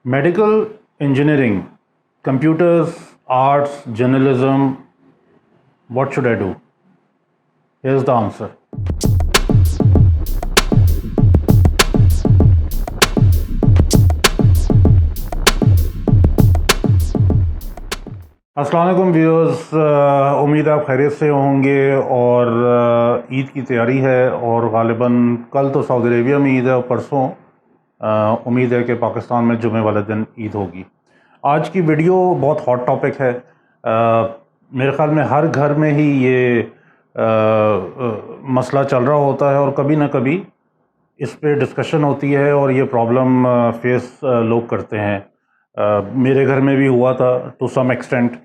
Medical engineering, computers, arts, journalism, what should I do? Here's the answer. السلام علیکم viewers, امید آپ خیریت سے ہوں گے اور عید کی تیاری ہے اور غالباً کل تو سعودی عربیہ میں عید ہے اور پرسوں امید ہے کہ پاکستان میں جمعے والے دن عید ہوگی۔ آج کی ویڈیو بہت ہاٹ ٹاپک ہے، میرے خیال میں ہر گھر میں ہی یہ مسئلہ چل رہا ہوتا ہے اور کبھی نہ کبھی اس پہ ڈسکشن ہوتی ہے اور یہ پرابلم فیس لوگ کرتے ہیں۔ میرے گھر میں بھی ہوا تھا ٹو سم ایکسٹینٹ۔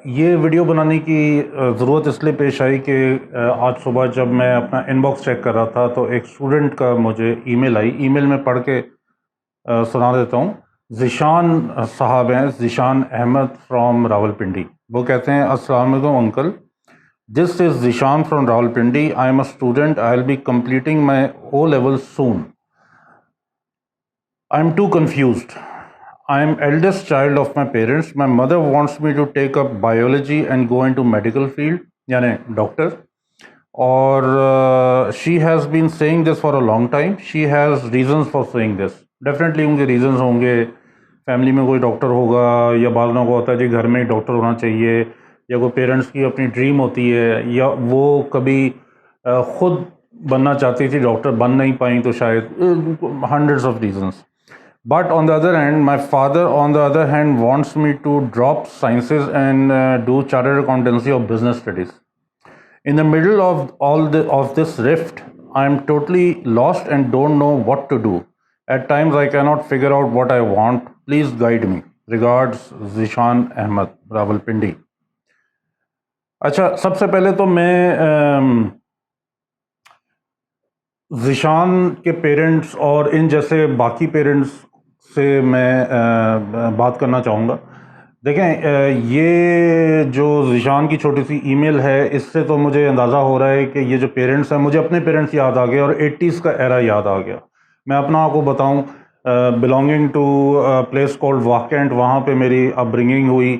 یہ ویڈیو بنانے کی ضرورت اس لیے پیش آئی کہ آج صبح جب میں اپنا ان باکس چیک کر رہا تھا تو ایک اسٹوڈنٹ کا مجھے ای میل آئی۔ ای میل میں پڑھ کے سنا دیتا ہوں۔ ذیشان صاحب ہیں، ذیشان احمد فرام راولپنڈی۔ وہ کہتے ہیں السلام علیکم uncle, this is Zeeshan from Rawalpindi, I am a student, I will be completing my O level soon, I am too confused. I am eldest child of my parents. My mother wants me to take up biology and go into medical field, یعنی doctor, اور she has been saying this for a long time. She has reasons for saying this. Definitely ان کے reasons ہوں گے، family میں کوئی doctor ہوگا یا بعض لوگوں کو ہوتا ہے جی گھر میں ہی ڈاکٹر ہونا چاہیے، یا کوئی پیرنٹس کی اپنی ڈریم ہوتی ہے، یا وہ کبھی خود بننا چاہتی تھی ڈاکٹر بن نہیں پائیں تو شاید hundreds of reasons. But on the other hand, my father on the other hand wants me to drop sciences and do chartered accountancy or business studies. In the middle of of this rift, I am totally lost and don't know what to do. At times I cannot figure out what I want. Please guide me. Regards, Zishan Ahmed, Rawalpindi. اچھا، سب سے پہلے تو میں ذیشان کے parents اور ان جیسے باقی parents سے میں بات کرنا چاہوں گا۔ دیکھیں، یہ جو ذیشان کی چھوٹی سی ای میل ہے اس سے تو مجھے اندازہ ہو رہا ہے کہ یہ جو پیرنٹس ہیں، مجھے اپنے پیرنٹس یاد آ گئے اور 80s کا ایرا یاد آ گیا۔ میں اپنا آپ کو بتاؤں، belonging to place called vacant, وہاں پہ میری اپ برنگنگ ہوئی۔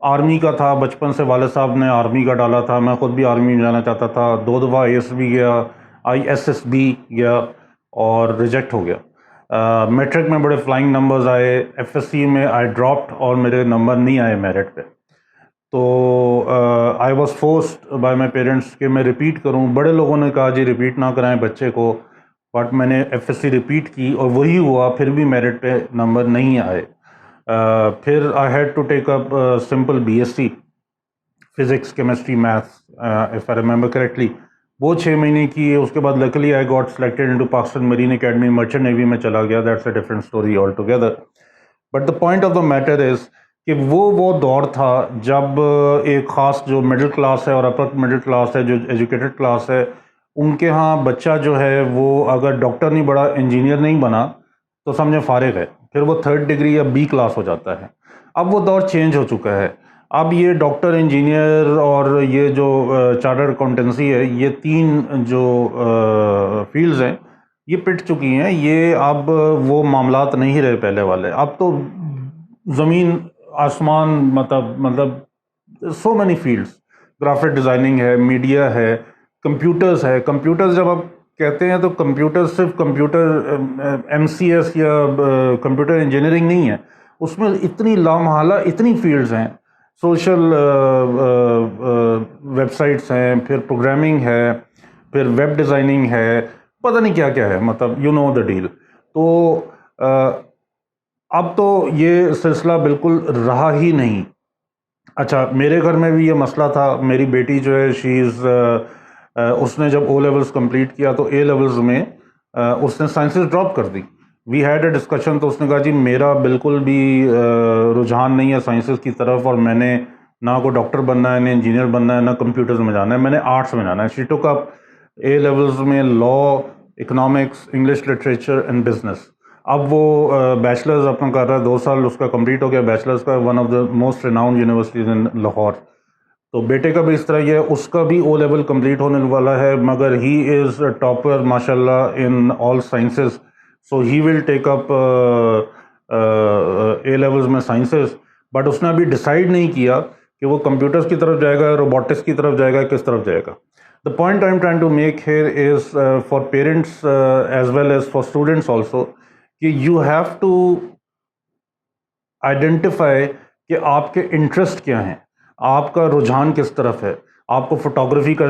آرمی کا تھا، بچپن سے والد صاحب نے آرمی کا ڈالا تھا، میں خود بھی آرمی میں جانا چاہتا تھا، 2 دفعہ ISB گیا، ISSB گیا اور ریجیکٹ ہو گیا۔ میٹرک میں بڑے فلائنگ نمبرز آئے، FSC میں آئی ڈراپڈ اور میرے نمبر نہیں آئے میرٹ پہ، تو I was forced by my parents کہ میں ریپیٹ کروں۔ بڑے لوگوں نے کہا جی ریپیٹ نہ کرائیں بچے کو، بٹ میں نے FSC ریپیٹ کی اور وہی ہوا، پھر بھی میرٹ پہ نمبر نہیں آئے۔ پھر I had to take up simple BSc physics, chemistry, maths, if I remember correctly, وہ 6 مہینے کی۔ اس کے بعد luckily I got selected into Pakistan marine academy, merchant navy میں چلا گیا۔ That's a different story altogether, but the point of the matter is کہ وہ دور تھا جب ایک خاص جو مڈل کلاس ہے اور اپر مڈل کلاس ہے، جو ایجوکیٹڈ کلاس ہے، ان کے ہاں بچہ جو ہے وہ اگر ڈاکٹر نہیں بڑا، انجینئر نہیں بنا تو سمجھے فارغ ہے، پھر وہ 3rd ڈگری یا B کلاس ہو جاتا ہے۔ اب وہ دور چینج ہو چکا ہے۔ اب یہ ڈاکٹر، انجینئر اور یہ جو چارٹرڈ اکاؤنٹنسی ہے، یہ 3 جو فیلڈز ہیں یہ پٹ چکی ہیں۔ یہ اب وہ معاملات نہیں رہے پہلے والے، اب تو زمین آسمان، مطلب so many fields, graphic designing ہے، میڈیا ہے، کمپیوٹرز ہے۔ کمپیوٹرز جب آپ کہتے ہیں تو کمپیوٹر صرف کمپیوٹر MCS یا کمپیوٹر انجینئرنگ نہیں ہے، اس میں اتنی لامحالہ اتنی فیلڈز ہیں، سوشل ویب سائٹس ہیں، پھر پروگرامنگ ہے، پھر ویب ڈیزائننگ ہے، پتہ نہیں کیا کیا ہے، مطلب یو نو دا ڈیل۔ تو اب تو یہ سلسلہ بالکل رہا ہی نہیں۔ اچھا، میرے گھر میں بھی یہ مسئلہ تھا۔ میری بیٹی جو ہے اس نے جب O لیولز کمپلیٹ کیا تو A لیولز میں اس نے سائنسز ڈراپ کر دی۔ وی ہیڈ اے ڈسکشن، تو اس نے کہا جی میرا بالکل بھی رجحان نہیں ہے سائنسز کی طرف، اور میں نے نہ کوئی ڈاکٹر بننا ہے، نہ انجینئر بننا ہے، نہ کمپیوٹرز میں جانا ہے، میں نے آرٹس میں جانا ہے۔ شی ٹوک اپ A لیولز میں law, economics, English literature and business. اب وہ بیچلرز اپنا کر رہا ہے، 2 سال اس کا کمپلیٹ ہو گیا بیچلرز کا، one of the most renowned universities ان لاہور۔ تو بیٹے کا بھی اس طرح ہی ہے، اس کا بھی O لیول کمپلیٹ ہونے والا ہے، مگر ہی از ٹاپر ماشاء اللہ in all sciences, so he will take up A levels میں سائنسز، بٹ اس نے ابھی ڈیسائیڈ نہیں کیا کہ وہ کمپیوٹرز کی طرف جائے گا، روبوٹکس کی طرف جائے گا، کس طرف جائے گا. The point I'm trying to make here is for parents as well as for students also کہ you have to identify کہ آپ کے انٹرسٹ کیا ہیں، آپ کا رجحان کس طرف ہے. آپ کو فوٹوگرافی کا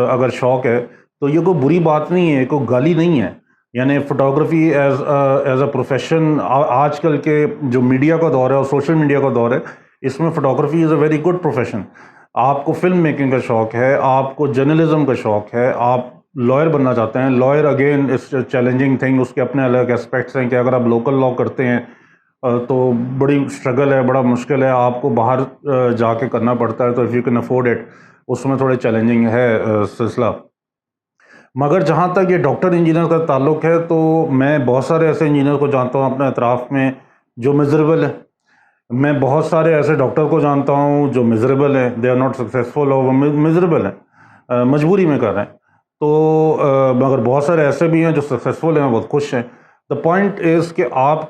اگر شوق ہے تو یہ کوئی بری بات نہیں ہے، کوئی گالی نہیں ہے. یعنی فوٹوگرافی ایز اے پروفیشن آج کل کے جو میڈیا کا دور ہے اور سوشل میڈیا کا دور ہے، اس میں photography is a very good profession. آپ کو فلم میکنگ کا شوق ہے، آپ کو جرنلزم کا شوق ہے، آپ لائر بننا چاہتے ہیں. لائر اگین اس چیلنجنگ تھنگ، اس کے اپنے الگ اسپیکٹس ہیں کہ اگر آپ لوکل لا کرتے ہیں تو بڑی اسٹرگل ہے، بڑا مشکل ہے، آپ کو باہر جا کے کرنا پڑتا ہے. تو if you can afford it, اس میں تھوڑے چیلنجنگ ہے سلسلہ. مگر جہاں تک یہ ڈاکٹر انجینئر کا تعلق ہے تو میں بہت سارے ایسے انجینئر کو جانتا ہوں اپنے اطراف میں جو میزریبل ہیں. میں بہت سارے ایسے ڈاکٹر کو جانتا ہوں جو میزریبل ہیں، دے آر ناٹ سکسیزفل، اور وہ میزریبل ہیں، مجبوری میں کر رہے ہیں. تو مگر بہت سارے ایسے بھی ہیں جو سکسیزفل ہیں، بہت خوش ہیں. دا پوائنٹ از کہ آپ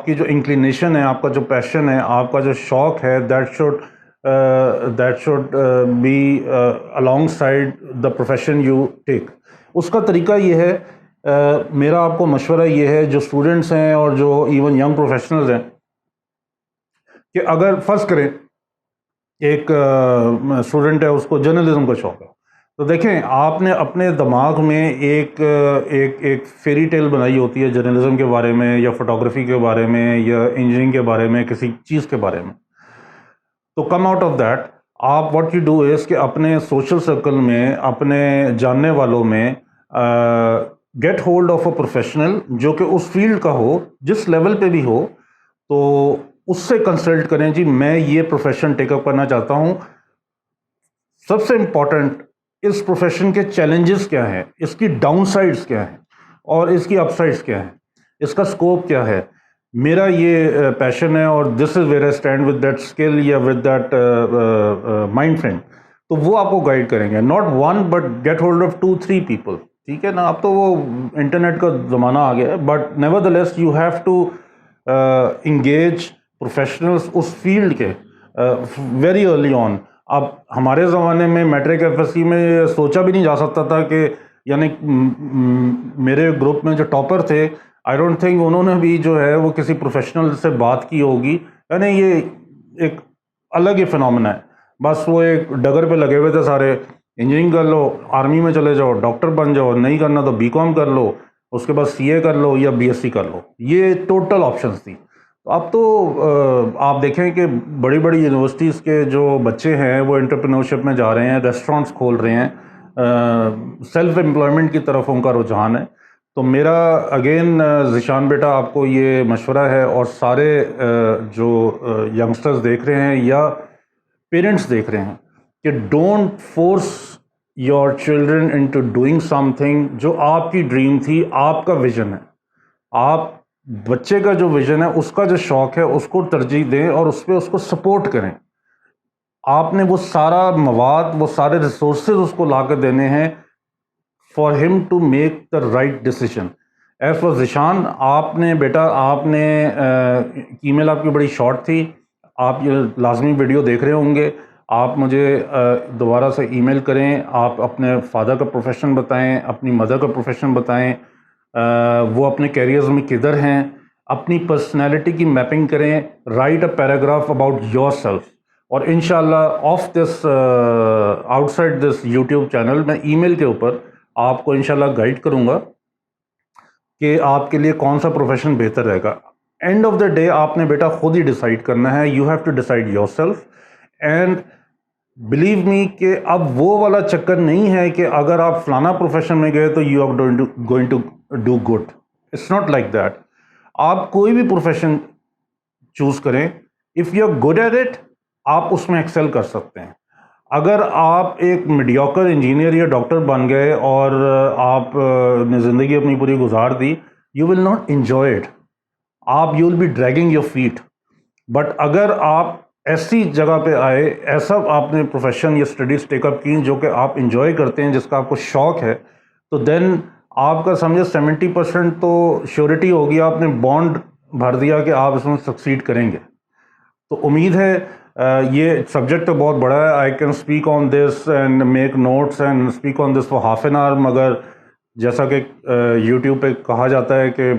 کی جو انکلینیشن ہے، آپ کا جو پیشن ہے، آپ کا جو شوق ہے، that should be along side the profession you take. اس کا طریقہ یہ ہے، میرا آپ کو مشورہ یہ ہے جو اسٹوڈنٹس ہیں اور جو ایون ینگ پروفیشنلز ہیں، کہ اگر فرض کریں ایک اسٹوڈنٹ ہے، اس کو جرنلزم کا شوق ہے، تو دیکھیں آپ نے اپنے دماغ میں ایک فیری ٹیل بنائی ہوتی ہے جرنلزم کے بارے میں یا فوٹوگرافی کے بارے میں یا انجینئرنگ کے بارے میں، کسی چیز کے بارے میں. تو کم آؤٹ آف دیٹ، آپ واٹ یو ڈو از کہ اپنے سوشل سرکل میں، اپنے جاننے والوں میں get hold of a professional جو کہ اس فیلڈ کا ہو، جس لیول پہ بھی ہو، تو اس سے کنسلٹ کریں. جی میں یہ پروفیشن ٹیک اپ کرنا چاہتا ہوں. سب سے امپورٹنٹ، اس پروفیشن کے چیلنجز کیا ہیں، اس کی ڈاؤن سائڈز کیا ہیں اور اس کی اپ سائڈز کیا ہیں، اس کا اسکوپ کیا ہے. میرا یہ پیشن ہے اور this is where I stand with that skill یا ود دیٹ مائنڈ فریم. تو وہ آپ کو گائیڈ کریں گے، not one but get hold of 2-3 people. ٹھیک ہے نا، اب تو وہ انٹرنیٹ کا زمانہ آ گیا ہے، but nevertheless you have to engage professionals اس فیلڈ کے ویری ارلی آن. اب ہمارے زمانے میں میٹرک ایف ایس سی میں سوچا بھی نہیں جا سکتا تھا کہ، یعنی میرے گروپ میں جو ٹاپر تھے، آئی ڈونٹ تھنک انہوں نے بھی جو ہے وہ کسی پروفیشنل سے بات کی ہوگی. یعنی یہ ایک الگ ہی فنومنا ہے. بس وہ ایک ڈگر پہ لگے ہوئے تھے سارے، انجینئرنگ کر لو، آرمی میں چلے جاؤ، ڈاکٹر بن جاؤ، نہیں کرنا تو بی کام کر لو، اس کے بعد سی اے کر لو یا بی ایس سی کر لو. یہ ٹوٹل آپشنس تھی. اب تو آپ دیکھیں کہ بڑی بڑی یونیورسٹیز کے جو بچے ہیں وہ انٹرپرینورشپ میں جا رہے ہیں، ریسٹورانٹس کھول رہے ہیں، سیلف امپلائمنٹ کی طرف ان کا رجحان ہے. تو میرا اگین ذیشان بیٹا آپ کو یہ مشورہ ہے، اور سارے جو ینگسٹرز دیکھ رہے ہیں یا پیرنٹس دیکھ رہے ہیں، کہ don't force your children into doing some thing جو آپ کی ڈریم تھی، آپ کا ویژن ہے. آپ بچے کا جو ویژن ہے، اس کا جو شوق ہے، اس کو ترجیح دیں اور اس پہ اس کو سپورٹ کریں. آپ نے وہ سارا مواد، وہ سارے ریسورسز اس کو لا کر دینے ہیں for him to make the right decision. As for Zeeshan, آپ نے بیٹا، آپ نے ای میل آپ کی بڑی شارٹ تھی، آپ یہ لازمی ویڈیو دیکھ رہے ہوں گے. آپ مجھے دوبارہ سے ای میل کریں، آپ اپنے فادر کا پروفیشن بتائیں، اپنی مدر کا پروفیشن بتائیں، وہ اپنے کیریئرز میں کدھر ہیں، اپنی پرسنالٹی کی میپنگ کریں، right a paragraph about your self. اور انشاءاللہ of this out side this YouTube channel میں ای میل کے اوپر آپ کو انشاءاللہ گائیڈ کروں گا کہ آپ کے لیے کون سا پروفیشن بہتر رہے گا. اینڈ آف دا ڈے آپ نے بیٹا خود ہی ڈیسائیڈ کرنا ہے. You have to decide yourself. And believe me کہ اب وہ والا چکر نہیں ہے کہ اگر آپ فلانا پروفیشن میں گئے تو you are going to do good. It's not like that. آپ کوئی بھی پروفیشن چوز کریں، if you are good at it, آپ اس میں ایکسل کر سکتے ہیں. اگر آپ ایک میڈیوکر انجینئر یا ڈاکٹر بن گئے اور آپ نے زندگی اپنی پوری گزار دی، you will not enjoy it. You will be dragging your feet. But اگر آپ ایسی جگہ پہ آئے، ایسا آپ نے پروفیشن یا اسٹڈیز ٹیک اپ کی جو کہ آپ انجوائے کرتے ہیں، جس کا آپ کو شوق ہے، تو دین آپ کا سمجھے 70% تو شیورٹی ہوگی. آپ نے بانڈ بھر دیا کہ آپ اس میں سکسیڈ کریں گے. تو امید ہے یہ سبجیکٹ تو بہت بڑا ہے. I can speak on this and make notes and speak on this for half an hour, مگر جیسا کہ یوٹیوب پہ کہا جاتا ہے کہ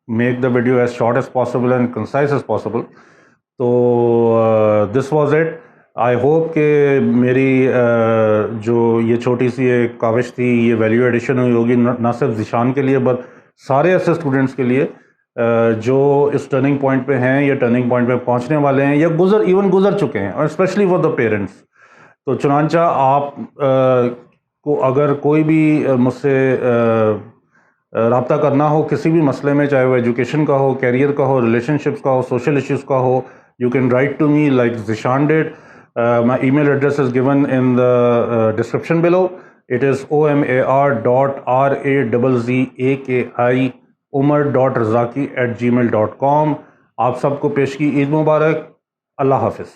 make the video as short as possible and concise as possible. تو this was it. I hope کہ میری جو یہ چھوٹی سی ایک کاوش تھی یہ ویلیو ایڈیشن ہوئی ہوگی, نہ صرف ذیشان کے لیے بٹ سارے ایسے اسٹوڈنٹس کے لیے جو اس ٹرننگ پوائنٹ پہ ہیں یا ٹرننگ پوائنٹ پہ پہنچنے والے ہیں یا گزر چکے ہیں, اور اسپیشلی فار دا پیرنٹس. تو چنانچہ آپ کو اگر کوئی بھی مجھ سے رابطہ کرنا ہو کسی بھی مسئلے میں, چاہے وہ ایجوکیشن کا ہو, کیریئر کا ہو, ریلیشن شپس کا ہو, سوشل ایشوز کا ہو, you can write to me like Zeeshan dad. My email address is given in the description below. It is omar.razaki@gmail.com. آپ سب کو پیش کی عید مبارک. اللہ حافظ.